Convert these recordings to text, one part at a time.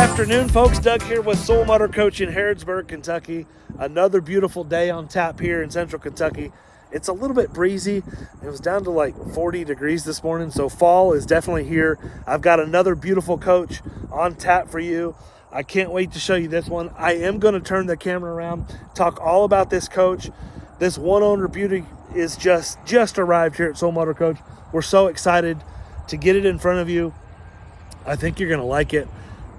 afternoon, folks. Doug here with Soul Motor Coach in Harrodsburg, Kentucky. Another beautiful day on tap here in central Kentucky. It's a little bit breezy. It was down to like 40 degrees this morning, so fall is definitely here. I've got another beautiful coach on tap for you. I can't wait to show you this one. I am going to turn the camera around, talk all about this coach. This one owner beauty is just arrived here at Soul Motor Coach. We're so excited to get it in front of you. I think you're going to like it.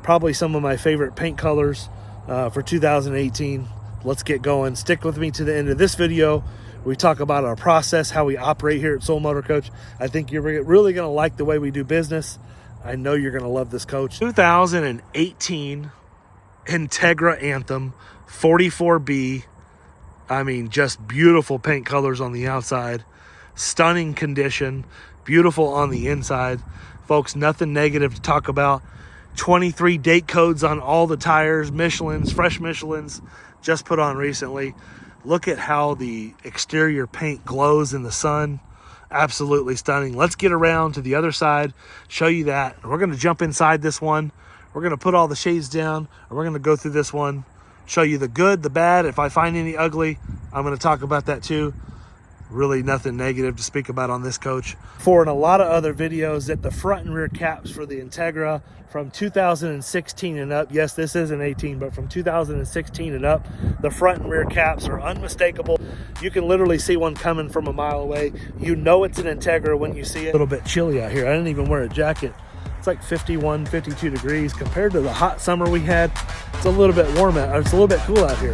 Probably some of my favorite paint colors for 2018. Let's get going. Stick with me to the end of this video. We talk about our process, how we operate here at Soul Motor Coach. I think you're really going to like the way we do business. I know you're going to love this coach. 2018 Entegra Anthem 44B. I mean, just beautiful paint colors on the outside. Stunning condition. Beautiful on the inside. Folks, nothing negative to talk about. 23 date codes on all the tires, Michelin's, fresh Michelin's, just put on recently. Look at how the exterior paint glows in the sun. Absolutely stunning. Let's get around to the other side, show you that. We're going to jump inside this one. We're going to put all the shades down, and we're going to go through this one, show you the good, the bad. If I find any ugly, I'm going to talk about that too. Really nothing negative to speak about on this coach. For in a lot of other videos, that the front and rear caps for the Entegra from 2016 and up, yes, this is an 18, but from 2016 and up, the front and rear caps are unmistakable. You can literally see one coming from a mile away. You know it's an Entegra when you see it. A little bit chilly out here. I didn't even wear a jacket. It's like 51, 52 degrees compared to the hot summer we had. It's a little bit warm out. It's a little bit cool out here.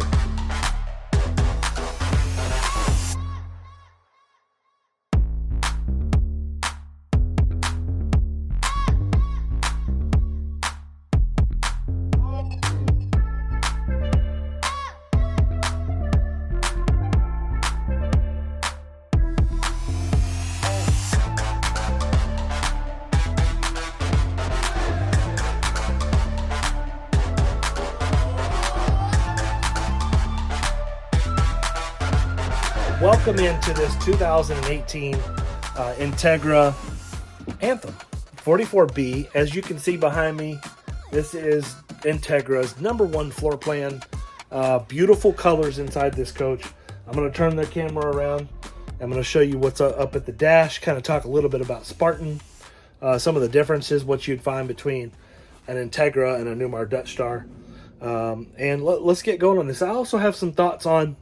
Welcome into this 2018 Entegra Anthem 44B. As you can see behind me, this is Entegra's #1 floor plan. Beautiful colors inside this coach. I'm going to turn the camera around. I'm going to show you what's up at the dash, kind of talk a little bit about Spartan, some of the differences, what you'd find between an Entegra and a Newmar Dutch Star. And let's get going on this. I also have some thoughts on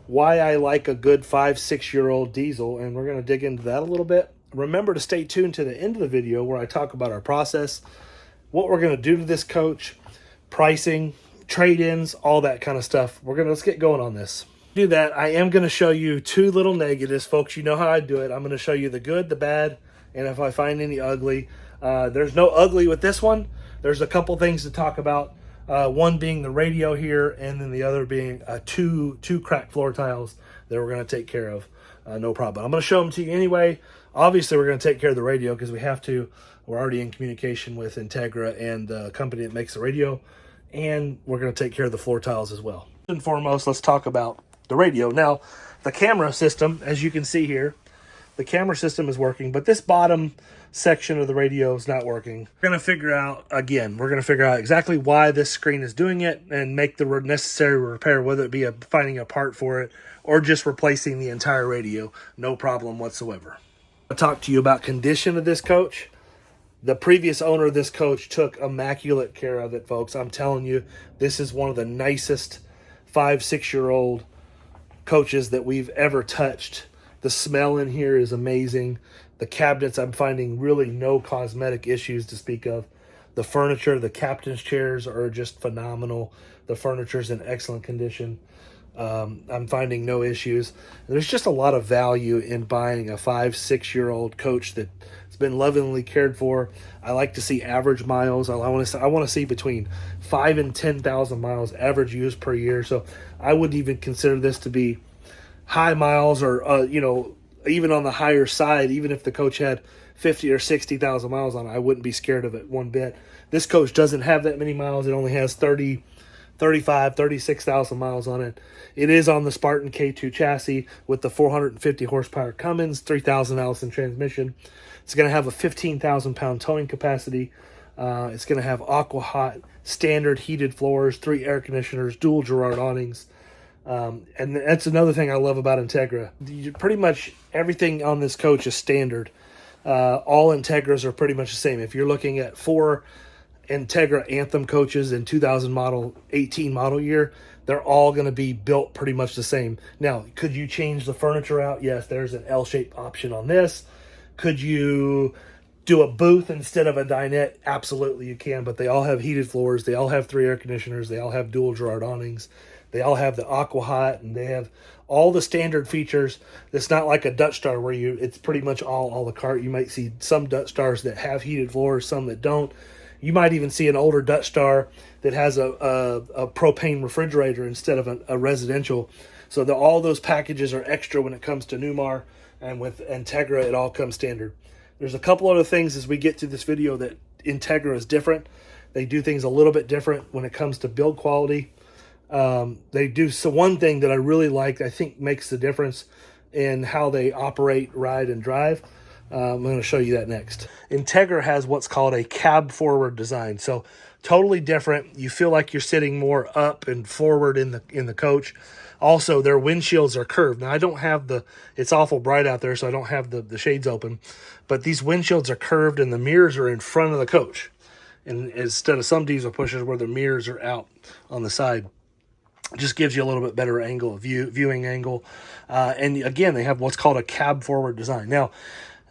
why I like a good 5-6-year-old diesel, and we're going to dig into that a little bit. Remember to stay tuned to the end of the video where I talk about our process, what we're going to do to this coach, pricing, trade-ins, all that kind of stuff. Let's get going on this. To do that, I am going to show you two little negatives, folks. You know how I do it. I'm going to show you the good, the bad, and if I find any ugly. There's no ugly with this one. There's a couple things to talk about. One being the radio here, and then the other being two cracked floor tiles that we're going to take care of. No problem. I'm going to show them to you anyway. Obviously, we're going to take care of the radio because we have to. We're already in communication with Entegra and the company that makes the radio, and we're going to take care of the floor tiles as well. First and foremost, let's talk about the radio. Now, the camera system, as you can see here, the camera system is working, but this bottom section of the radio is not working. We're going to figure out exactly why this screen is doing it and make the necessary repair, whether it be finding a part for it or just replacing the entire radio. No problem whatsoever. I'll talk to you about condition of this coach. The previous owner of this coach took immaculate care of it, folks. I'm telling you, this is one of the nicest 5-6-year-old coaches that we've ever touched. The smell in here is amazing. The cabinets, I'm finding really no cosmetic issues to speak of. The furniture, the captain's chairs are just phenomenal. The furniture's in excellent condition. I'm finding no issues. There's just a lot of value in buying a 5-6-year-old coach that's been lovingly cared for. I like to see average miles. I want to see between 5,000 and 10,000 miles average use per year. So I wouldn't even consider this to be high miles or, even on the higher side. Even if the coach had 50 or 60,000 miles on it, I wouldn't be scared of it one bit. This coach doesn't have that many miles. It only has 36,000 miles on it. It is on the Spartan K2 chassis with the 450 horsepower Cummins, 3,000 Allison transmission. It's going to have a 15,000 pound towing capacity. It's going to have aqua hot standard heated floors, 3 air conditioners, dual Girard awnings. And that's another thing I love about Entegra. Pretty much everything on this coach is standard. All Entegras are pretty much the same. If you're looking at 4 Entegra Anthem coaches in 2018 model year, they're all going to be built pretty much the same. Now, could you change the furniture out? Yes, there's an L-shaped option on this. Could you do a booth instead of a dinette? Absolutely you can, but they all have heated floors. They all have 3 air conditioners. They all have dual Girard awnings. They all have the Aqua Hot, and they have all the standard features. It's not like a Dutch Star where it's pretty much all a la carte. You might see some Dutch Stars that have heated floors, some that don't. You might even see an older Dutch Star that has a propane refrigerator instead of a residential. So all those packages are extra when it comes to Newmar, and with Entegra, it all comes standard. There's a couple other things as we get to this video that Entegra is different. They do things a little bit different when it comes to build quality. They do one thing that I really like, I think makes the difference in how they operate, ride, and drive. I'm going to show you that next. Entegra has what's called a cab forward design. So totally different. You feel like you're sitting more up and forward in the coach. Also, their windshields are curved. Now, I don't have it's awful bright out there, so I don't have the shades open. But these windshields are curved and the mirrors are in front of the coach. And instead of some diesel pushers where the mirrors are out on the side. Just gives you a little bit better viewing angle. And again, they have what's called a cab forward design. Now,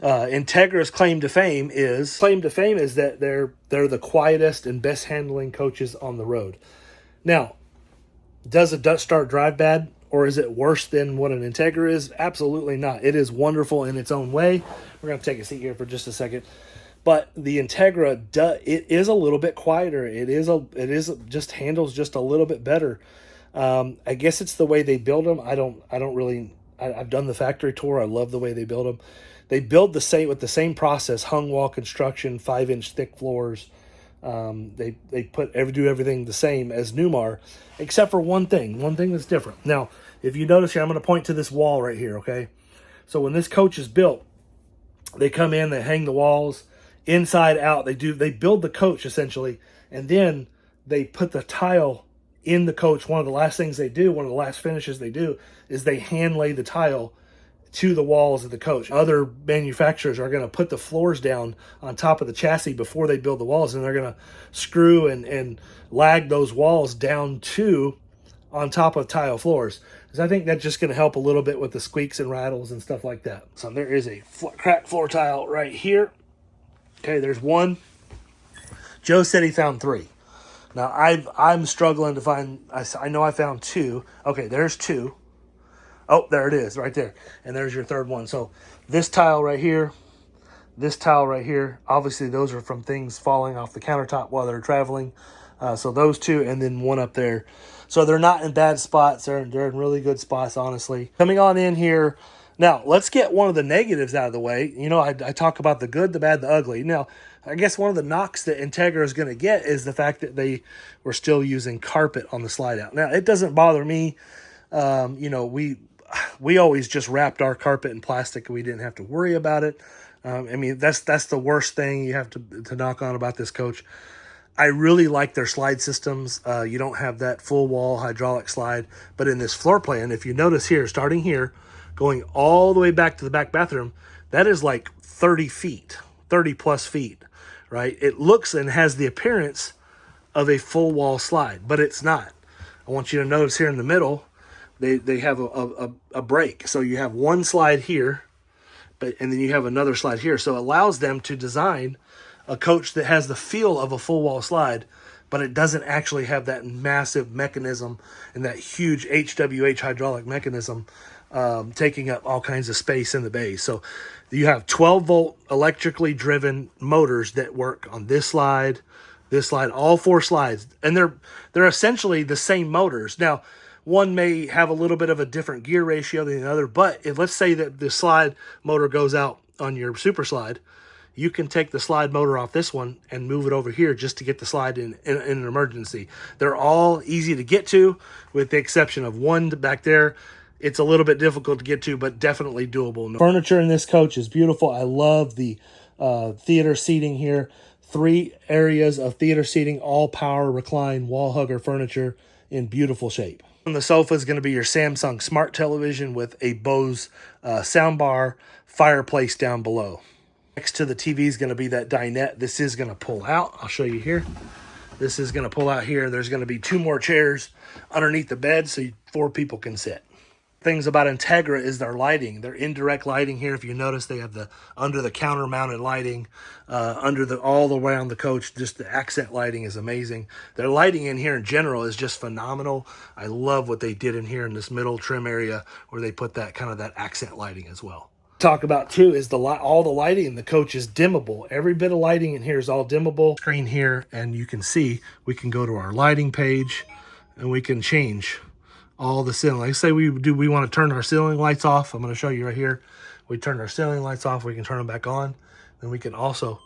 Entegra's claim to fame is that they're the quietest and best handling coaches on the road. Now, does a Dutch Star drive bad, or is it worse than what an Entegra is? Absolutely not. It is wonderful in its own way. We're going to take a seat here for just a second. But the Entegra, it is a little bit quieter. It is just handles just a little bit better. I guess it's the way they build them. I've done the factory tour. I love the way they build them. They build with the same process, hung wall construction, 5-inch thick floors. They do everything the same as Newmar, except for one thing that's different. Now, if you notice here, I'm going to point to this wall right here, okay? So when this coach is built, they come in, they hang the walls inside out. They build the coach essentially, and then they put the tile in the coach. One of the last finishes they do is they hand lay the tile to the walls of the coach. Other manufacturers are going to put the floors down on top of the chassis before they build the walls, and they're going to screw and lag those walls down on top of tile floors. So I think that's just going to help a little bit with the squeaks and rattles and stuff like that. So there is a cracked floor tile right here. Okay, there's one. Joe said he found 3. Now, I'm struggling to find, I know I found 2. Okay, there's 2. Oh, there it is, right there. And there's your third one. So this tile right here, obviously those are from things falling off the countertop while they're traveling. So those 2, and then one up there. So they're not in bad spots. They're in really good spots, honestly. Coming on in here. Now, let's get one of the negatives out of the way. You know, I talk about the good, the bad, the ugly. Now, I guess one of the knocks that Entegra is going to get is the fact that they were still using carpet on the slide out. Now, it doesn't bother me. You know, we always just wrapped our carpet in plastic and we didn't have to worry about it. I mean, that's the worst thing you have to knock on about this coach. I really like their slide systems. You don't have that full wall hydraulic slide, but in this floor plan, if you notice here, starting here, going all the way back to the back bathroom, that is like 30 plus feet, right? It looks and has the appearance of a full wall slide, but it's not. I want you to notice here in the middle, they have a break. So you have one slide here, and then you have another slide here. So it allows them to design a coach that has the feel of a full wall slide, but it doesn't actually have that massive mechanism and that huge HWH hydraulic mechanism taking up all kinds of space in the base. So you have 12-volt electrically driven motors that work on this slide, all 4 slides, and they're essentially the same motors. Now, one may have a little bit of a different gear ratio than the other, but let's say that the slide motor goes out on your super slide, you can take the slide motor off this one and move it over here just to get the slide in an emergency. They're all easy to get to, with the exception of one back there. It's a little bit difficult to get to, but definitely doable. Furniture in this coach is beautiful. I love the theater seating here. 3 areas of theater seating, all power, recline, wall hugger furniture in beautiful shape. On the sofa is going to be your Samsung smart television with a Bose soundbar, fireplace down below. Next to the TV is going to be that dinette. This is going to pull out. I'll show you here. This is going to pull out here. There's going to be 2 more chairs underneath the bed so 4 people can sit. Things about Entegra is their lighting. Their indirect lighting here. If you notice, they have the under the counter mounted lighting, all the way on the coach. Just the accent lighting is amazing. Their lighting in here in general is just phenomenal. I love what they did in here in this middle trim area where they put that kind of that accent lighting as well. Talk about too is all the lighting in the coach is dimmable. Every bit of lighting in here is all dimmable. Screen here, and you can see we can go to our lighting page and we can change all the ceiling. Like say we want to turn our ceiling lights off. I'm going to show you right here. We turn our ceiling lights off. We can turn them back on. Then we can also,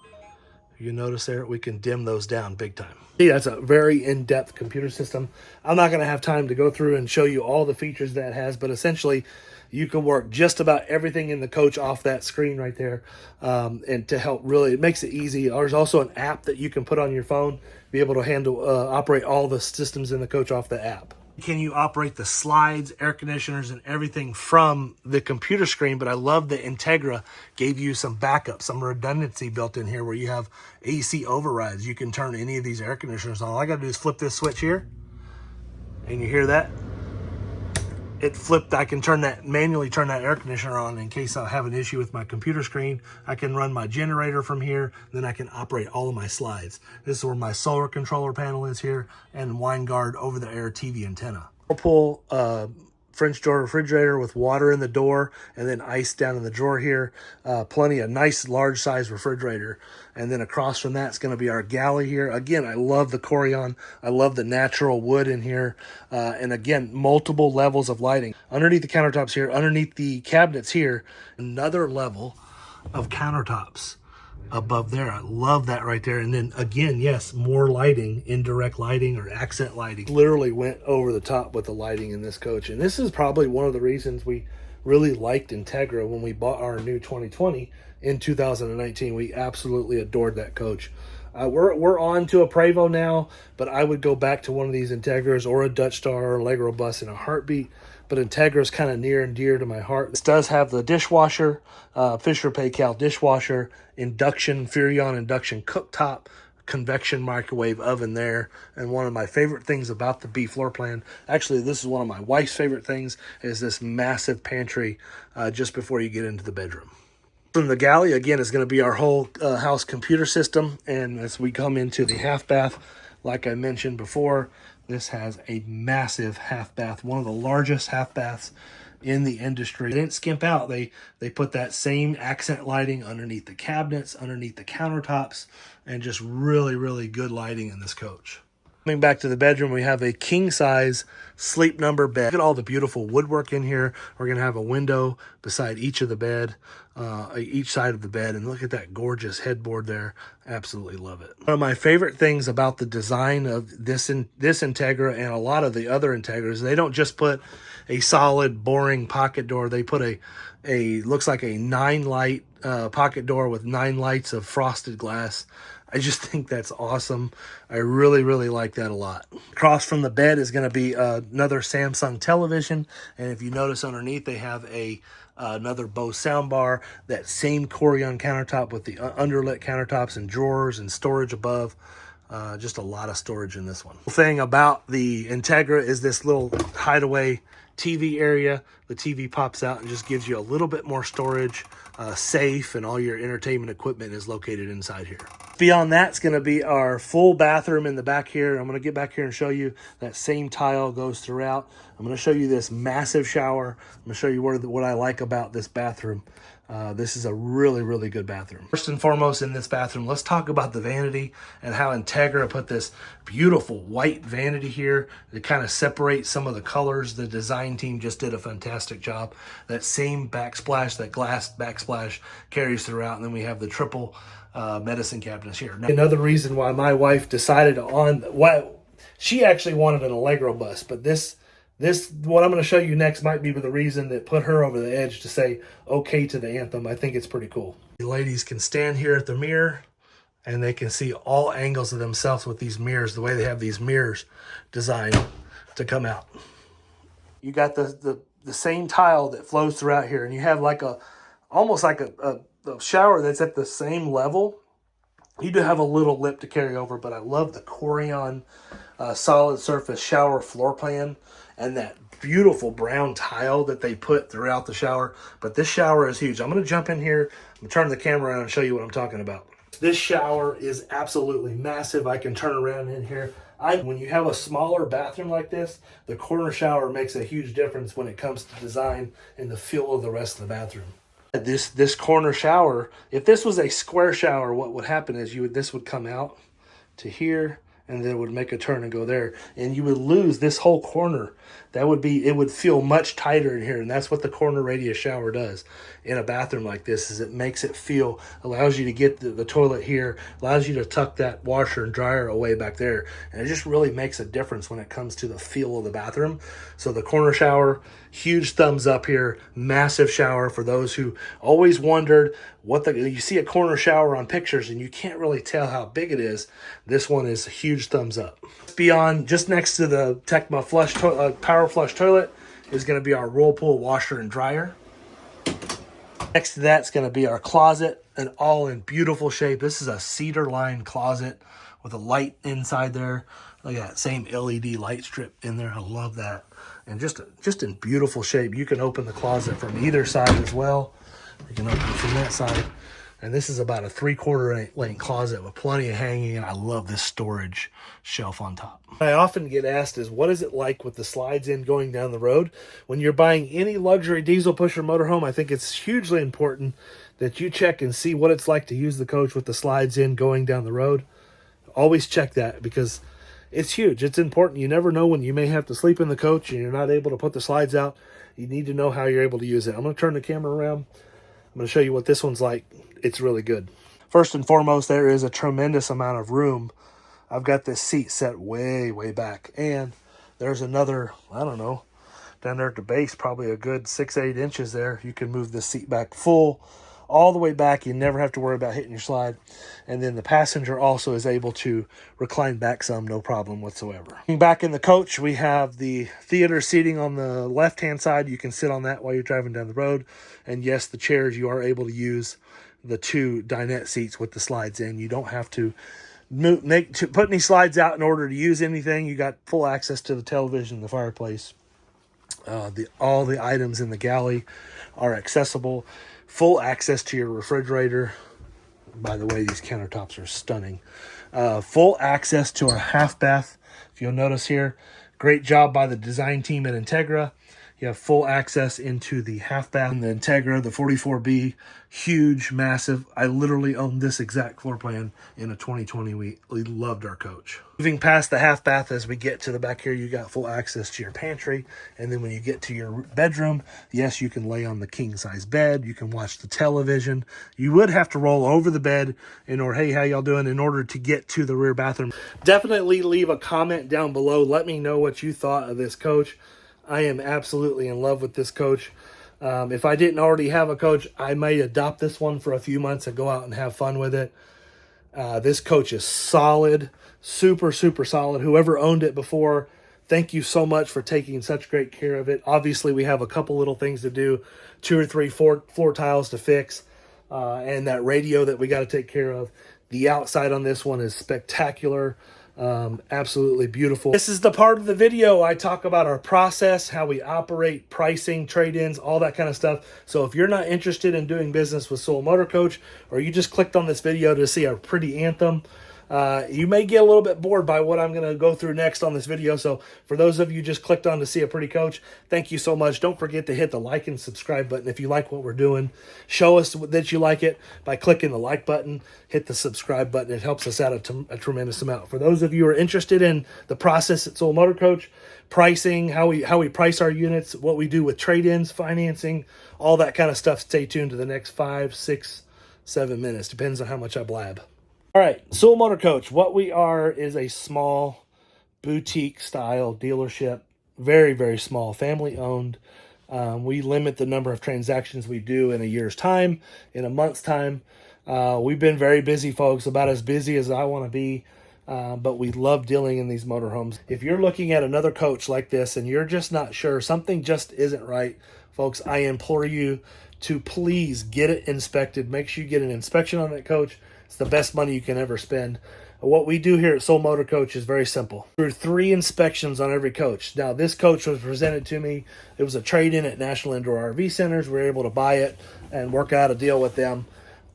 you notice there, we can dim those down big time. See, that's a very in-depth computer system. I'm not going to have time to go through and show you all the features that it has, but essentially you can work just about everything in the coach off that screen right there. And to help really, it makes it easy. There's also an app that you can put on your phone, be able to handle, operate all the systems in the coach off the app. Can you operate the slides, air conditioners, and everything from the computer screen? But I love that Entegra gave you some backup, some redundancy built in here where you have AC overrides. You can turn any of these air conditioners on. All I got to do is flip this switch here, and you hear that? It flipped. I can manually turn that air conditioner on in case I have an issue with my computer screen. I can run my generator from here. Then I can operate all of my slides. This is where my solar controller panel is here, and WineGuard over-the-air TV antenna. Whirlpool French door refrigerator with water in the door and then ice down in the drawer here. Plenty of nice large size refrigerator. And then across from that is going to be our galley here. Again, I love the Corian. I love the natural wood in here. And again, multiple levels of lighting. Underneath the countertops here, underneath the cabinets here, another level of countertops above there. I love that right there. And then again, yes, more lighting, indirect lighting or accent lighting. Literally went over the top with the lighting in this coach. And this is probably one of the reasons we really liked Entegra when we bought our new 2020 in 2019. We absolutely adored that coach. We're on to a Prevost now, but I would go back to one of these Entegras or a Dutch Star or Allegro bus in a heartbeat. But Entegra is kind of near and dear to my heart. This does have the dishwasher, Fisher Paykel dishwasher, induction, Furrion induction cooktop, convection microwave oven there. And one of my favorite things about the B floor plan, actually this is one of my wife's favorite things, is this massive pantry just before you get into the bedroom. From the galley, again, is going to be our whole house computer system. And as we come into the half bath, like I mentioned before, this has a massive half bath, one of the largest half baths in the industry. They didn't skimp out. They put that same accent lighting underneath the cabinets, underneath the countertops, and just really, really good lighting in this coach. Coming back to the bedroom, we have a king-size sleep number bed. Look at all the beautiful woodwork in here. We're going to have a window beside each of the bed, each side of the bed. And look at that gorgeous headboard there. Absolutely love it. One of my favorite things about the design of this Entegra and a lot of the other Entegras, they don't just put a solid, boring pocket door. They put a looks like a 9-light pocket door with 9 lights of frosted glass. I just think that's awesome. I really, really like that a lot. Across from the bed is going to be another Samsung television. And if you notice underneath, they have another Bose soundbar, that same Corian countertop with the underlit countertops and drawers and storage above. Just a lot of storage in this one. The thing about the Entegra is this little hideaway TV area. The TV pops out and just gives you a little bit more storage, safe, and all your entertainment equipment is located inside here. Beyond that, it's going to be our full bathroom in the back here. I'm going to get back here and show you that same tile goes throughout. I'm going to show you this massive shower. I'm going to show you what I like about this bathroom. This is a really, really good bathroom. First and foremost in this bathroom, let's talk about the vanity and how Entegra put this beautiful white vanity here to kind of separate some of the colors. The design team just did a fantastic job. That same backsplash, that glass backsplash carries throughout. And then we have the triple medicine cabinets here. Now, another reason why my wife decided she actually wanted an Allegro bus, but this what I'm going to show you next might be the reason that put her over the edge to say okay to the Anthem. I think it's pretty cool. The ladies can stand here at the mirror and they can see all angles of themselves with these mirrors, the way they have these mirrors designed to come out. You got the same tile that flows throughout here, and you have like almost like a shower that's at the same level. You do have a little lip to carry over, but I love the Corian solid surface shower floor plan and that beautiful brown tile that they put throughout the shower. But this shower is huge. I'm going to jump in here. I'm going to turn the camera around and show you what I'm talking about. This shower is absolutely massive. I can turn around in here. When you have a smaller bathroom like this, the corner shower makes a huge difference when it comes to design and the feel of the rest of the bathroom. This corner shower, if this was a square shower, what would happen is this would come out to here, and then it would make a turn and go there, and you would lose this whole corner. It would feel much tighter in here, and that's what the corner radius shower does in a bathroom like this. Is it makes it feel, allows you to get the toilet here, allows you to tuck that washer and dryer away back there, and it just really makes a difference when it comes to the feel of the bathroom. So the corner shower, huge thumbs up here, massive shower for those who always wondered you see a corner shower on pictures and you can't really tell how big it is. This one is a huge thumbs up. Beyond, just next to the Tecma power flush toilet is going to be our Whirlpool washer and dryer. Next to that's going to be our closet, and all in beautiful shape. This is a cedar lined closet with a light inside there. Look at that same LED light strip in there. I love that. And just in beautiful shape. You can open the closet from either side as well. You can open it from that side. And this is about a 3/4 length closet with plenty of hanging, and I love this storage shelf on top. I often get asked is, what is it like with the slides in going down the road? When you're buying any luxury diesel pusher motorhome, I think it's hugely important that you check and see what it's like to use the coach with the slides in going down the road. Always check that, because it's huge. It's important. You never know when you may have to sleep in the coach and you're not able to put the slides out. You need to know how you're able to use it. I'm going to turn the camera around. I'm going to show you what this one's like. It's really good. First and foremost, there is a tremendous amount of room. I've got this seat set way, way back. And there's another, I don't know, down there at the base, probably a good 6-8 inches there. You can move this seat back full, all the way back. You never have to worry about hitting your slide. And then the passenger also is able to recline back some, no problem whatsoever. Back in the coach, we have the theater seating on the left-hand side. You can sit on that while you're driving down the road. And yes, the chairs, you are able to use the 2 dinette seats with the slides in. You don't have to put any slides out in order to use anything. You got full access to the television, the fireplace. All the items in the galley are accessible. Full access to your refrigerator. By the way, these countertops are stunning. Full access to our half bath. If you'll notice here, great job by the design team at Entegra. You have full access into the half bath. The Entegra, the 44B, huge, massive. I literally own this exact floor plan in a 2020. We loved our coach. Moving past the half bath, as we get to the back here, you got full access to your pantry. And then when you get to your bedroom, yes, you can lay on the king size bed. You can watch the television. You would have to roll over the bed hey, how y'all doing, in order to get to the rear bathroom. Definitely leave a comment down below. Let me know what you thought of this coach. I am absolutely in love with this coach. If I didn't already have a coach, I might adopt this one for a few months and go out and have fun with it. This coach is solid, super, super solid. Whoever owned it before, thank you so much for taking such great care of it. Obviously, we have a couple little things to do, 2 or 3 floor tiles to fix, and that radio that we got to take care of. The outside on this one is spectacular. Absolutely beautiful. This is the part of the video I talk about our process, how we operate, pricing, trade-ins, all that kind of stuff. So if you're not interested in doing business with Soul Motor Coach, or you just clicked on this video to see our pretty Anthem, you may get a little bit bored by what I'm going to go through next on this video. So for those of you just clicked on to see a pretty coach, thank you so much. Don't forget to hit the like and subscribe button if you like what we're doing. Show us that you like it by clicking the like button, hit the subscribe button. It helps us out a tremendous amount. For those of you who are interested in the process at Soul Motor Coach, pricing, how we price our units, what we do with trade-ins, financing, all that kind of stuff, stay tuned to the next 5, 6, 7 minutes. Depends on how much I blab. All right, Soul Motor Coach, what we are is a small boutique-style dealership, very, very small, family-owned. We limit the number of transactions we do in a year's time, in a month's time. We've been very busy, folks, about as busy as I want to be. But we love dealing in these motorhomes. If you're looking at another coach like this and you're just not sure, something just isn't right, folks, I implore you to please get it inspected. Make sure you get an inspection on that coach. It's the best money you can ever spend. What we do here at Soul Motor Coach is very simple. There are 3 inspections on every coach. Now, this coach was presented to me. It was a trade-in at National Indoor RV Centers. We were able to buy it and work out a deal with them.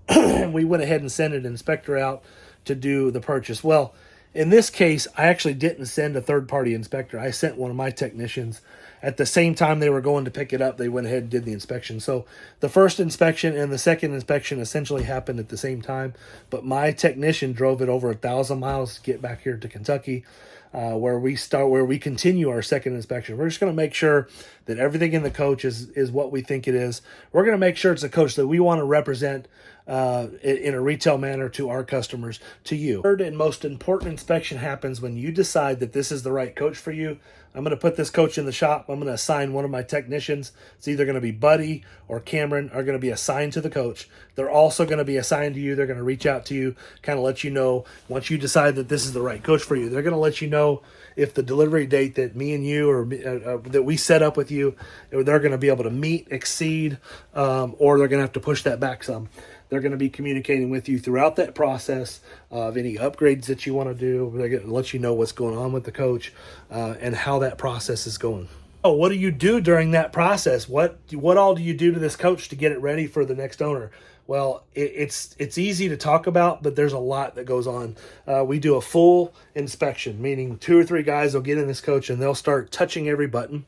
And we went ahead and sent an inspector out to do the purchase. Well, in this case, I actually didn't send a third-party inspector. I sent one of my technicians. At the same time they were going to pick it up, they went ahead and did the inspection. So the first inspection and the second inspection essentially happened at the same time, but my technician drove it over 1,000 miles to get back here to Kentucky, where we continue our second inspection. We're just going to make sure that everything in the coach is what we think it is. We're going to make sure it's a coach that we want to represent in a retail manner to our customers, to you. Third and most important inspection happens when you decide that this is the right coach for you. I'm going to put this coach in the shop. I'm going to assign one of my technicians. It's either going to be Buddy or Cameron are going to be assigned to the coach. They're also going to be assigned to you. They're going to reach out to you, kind of let you know once you decide that this is the right coach for you. They're going to let you know if the delivery date that me and you or that we set up with you, they're going to be able to meet, exceed, or they're going to have to push that back some. They're going to be communicating with you throughout that process of any upgrades that you want to do. They're going to let you know what's going on with the coach and how that process is going. Oh, what do you do during that process? What all do you do to this coach to get it ready for the next owner? Well, it's easy to talk about, but there's a lot that goes on. We do a full inspection, meaning 2 or 3 guys will get in this coach and they'll start touching every button,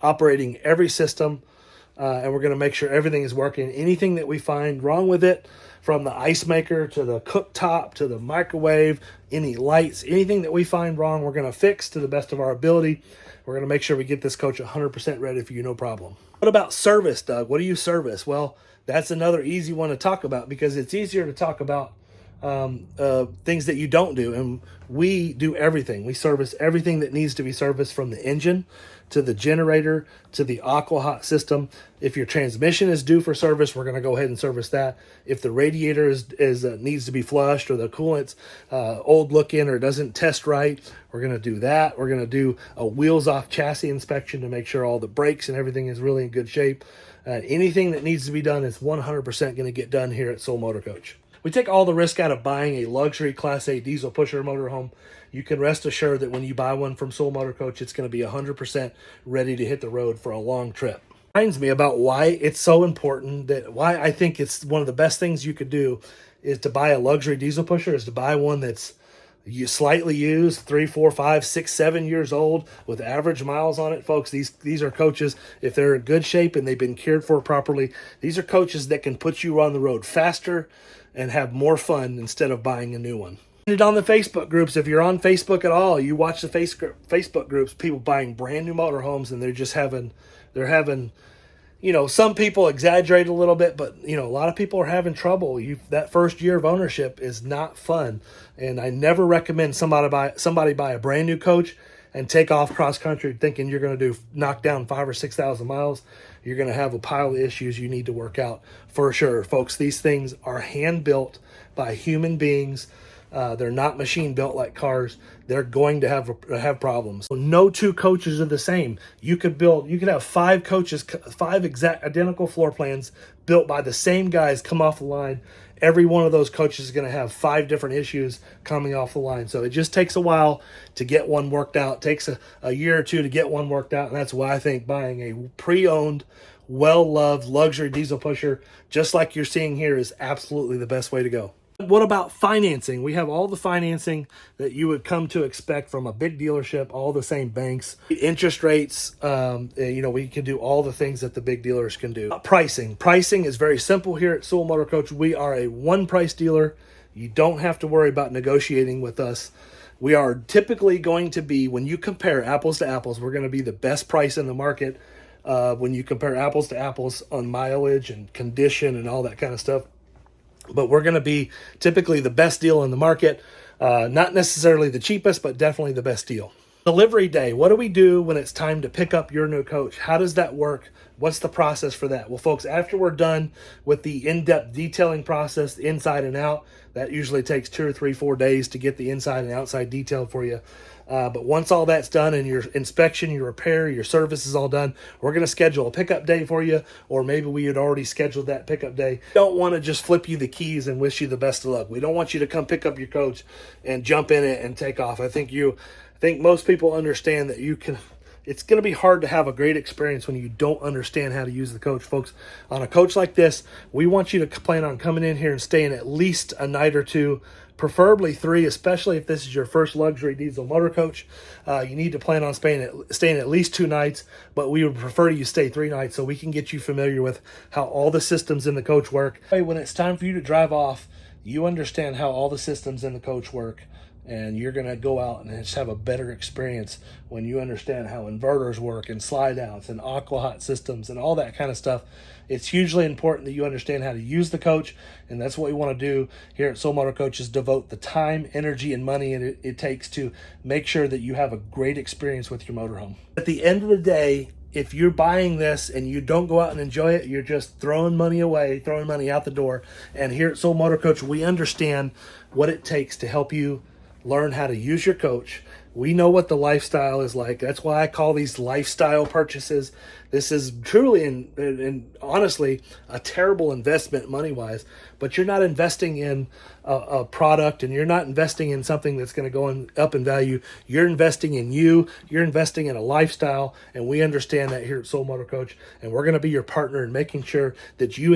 operating every system, and we're going to make sure everything is working. Anything that we find wrong with it, from the ice maker to the cooktop to the microwave, any lights, anything that we find wrong, we're going to fix to the best of our ability. We're going to make sure we get this coach 100% ready for you, no problem. What about service, Doug? What do you service? Well, that's another easy one to talk about because it's easier to talk about things that you don't do. And we do everything. We service everything that needs to be serviced, from the engine to the generator to the aqua hot system. If your transmission is due for service, we're going to go ahead and service that. If the radiator needs to be flushed, or the coolant's old looking or doesn't test right, we're going to do that. We're going to do a wheels off chassis inspection to make sure all the brakes and everything is really in good shape. Anything that needs to be done is 100% going to get done here at Soul Motor Coach. We take all the risk out of buying a luxury Class A diesel pusher motorhome. You can rest assured that when you buy one from Soul Motor Coach, it's going to be 100% ready to hit the road for a long trip. Reminds me about why it's so important, that why I think it's one of the best things you could do is to buy a luxury diesel pusher, is to buy one that's slightly used, 3, 4, 5, 6, 7 years old with average miles on it. Folks, these are coaches, if they're in good shape and they've been cared for properly, these are coaches that can put you on the road faster and have more fun instead of buying a new one. It on the Facebook groups. If you're on Facebook at all, you watch the Facebook groups, people buying brand new motorhomes, and they're having, some people exaggerate a little bit, but a lot of people are having trouble. That first year of ownership is not fun, and I never recommend somebody buy a brand new coach and take off cross country thinking you're going to knock down 5,000 or 6,000 miles. You're going to have a pile of issues you need to work out for sure, folks. These things are hand built by human beings. They're not machine built like cars. They're going to have problems. No 2 coaches are the same. You could have 5 coaches, 5 exact identical floor plans built by the same guys come off the line. Every one of those coaches is going to have 5 different issues coming off the line. So it just takes a while to get one worked out. It takes a year or 2 to get one worked out. And that's why I think buying a pre-owned, well-loved luxury diesel pusher, just like you're seeing here, is absolutely the best way to go. What about financing? We have all the financing that you would come to expect from a big dealership, all the same banks, interest rates. We can do all the things that the big dealers can do. Pricing is very simple here at Soul Motor Coach. We are a one-price dealer. You don't have to worry about negotiating with us. We are typically going to be, when you compare apples to apples, we're going to be the best price in the market when you compare apples to apples on mileage and condition and all that kind of stuff. But we're going to be typically the best deal in the market. Not necessarily the cheapest, but definitely the best deal. Delivery day. What do we do when it's time to pick up your new coach? How does that work? What's the process for that? Well, folks, after we're done with the in-depth detailing process, inside and out, that usually takes 2 or 3, 4 days to get the inside and outside detailed for you. But once all that's done and your inspection, your repair, your service is all done, we're going to schedule a pickup day for you, or maybe we had already scheduled that pickup day. We don't want to just flip you the keys and wish you the best of luck. We don't want you to come pick up your coach and jump in it and take off. I think most people understand that it's going to be hard to have a great experience when you don't understand how to use the coach. Folks, on a coach like this, we want you to plan on coming in here and staying at least a night or two, preferably 3, especially if this is your first luxury diesel motor coach. You need to plan on staying at least 2 nights, but we would prefer you stay 3 nights so we can get you familiar with how all the systems in the coach work. When it's time for you to drive off, you understand how all the systems in the coach work, and you're going to go out and just have a better experience when you understand how inverters work and slide outs and aqua hot systems and all that kind of stuff. It's hugely important that you understand how to use the coach, and that's what we want to do here at Soul Motor Coach, is devote the time, energy, and money it takes to make sure that you have a great experience with your motorhome. At the end of the day, if you're buying this and you don't go out and enjoy it, you're just throwing money away, throwing money out the door. And here at Soul Motor Coach, we understand what it takes to help you learn how to use your coach. We know what the lifestyle is like. That's why I call these lifestyle purchases. This is truly and honestly a terrible investment money-wise, but you're not investing in a product, and you're not investing in something that's going to go up in value. You're investing in you. You're investing in a lifestyle, and we understand that here at Soul Motor Coach, and we're going to be your partner in making sure that you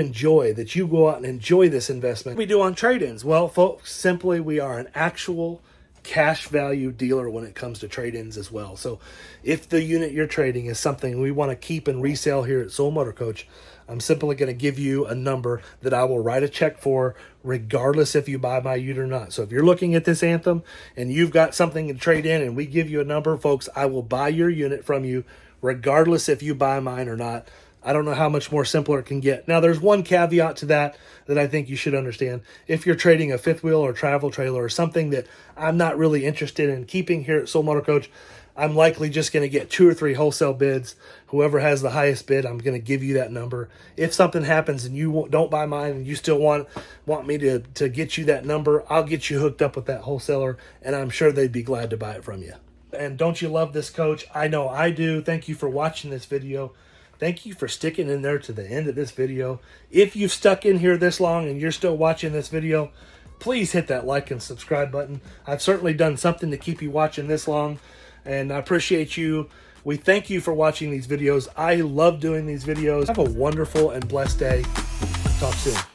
go out and enjoy this investment. What do we do on trade-ins? Well, folks, simply we are an actual cash value dealer when it comes to trade-ins as well. So if the unit you're trading is something we want to keep and resell here at Soul Motor Coach, I'm simply going to give you a number that I will write a check for, regardless if you buy my unit or not. So if you're looking at this Anthem and you've got something to trade in and we give you a number, folks, I will buy your unit from you regardless if you buy mine or not. I don't know how much more simpler it can get. Now, there's one caveat to that I think you should understand. If you're trading a fifth wheel or travel trailer or something that I'm not really interested in keeping here at Soul Motor Coach, I'm likely just going to get 2 or 3 wholesale bids. Whoever has the highest bid, I'm going to give you that number. If something happens and you don't buy mine and you still want me to get you that number, I'll get you hooked up with that wholesaler, and I'm sure they'd be glad to buy it from you. And don't you love this coach? I know I do. Thank you for watching this video. Thank you for sticking in there to the end of this video. If you've stuck in here this long and you're still watching this video, please hit that like and subscribe button. I've certainly done something to keep you watching this long, and I appreciate you. We thank you for watching these videos. I love doing these videos. Have a wonderful and blessed day. Talk soon.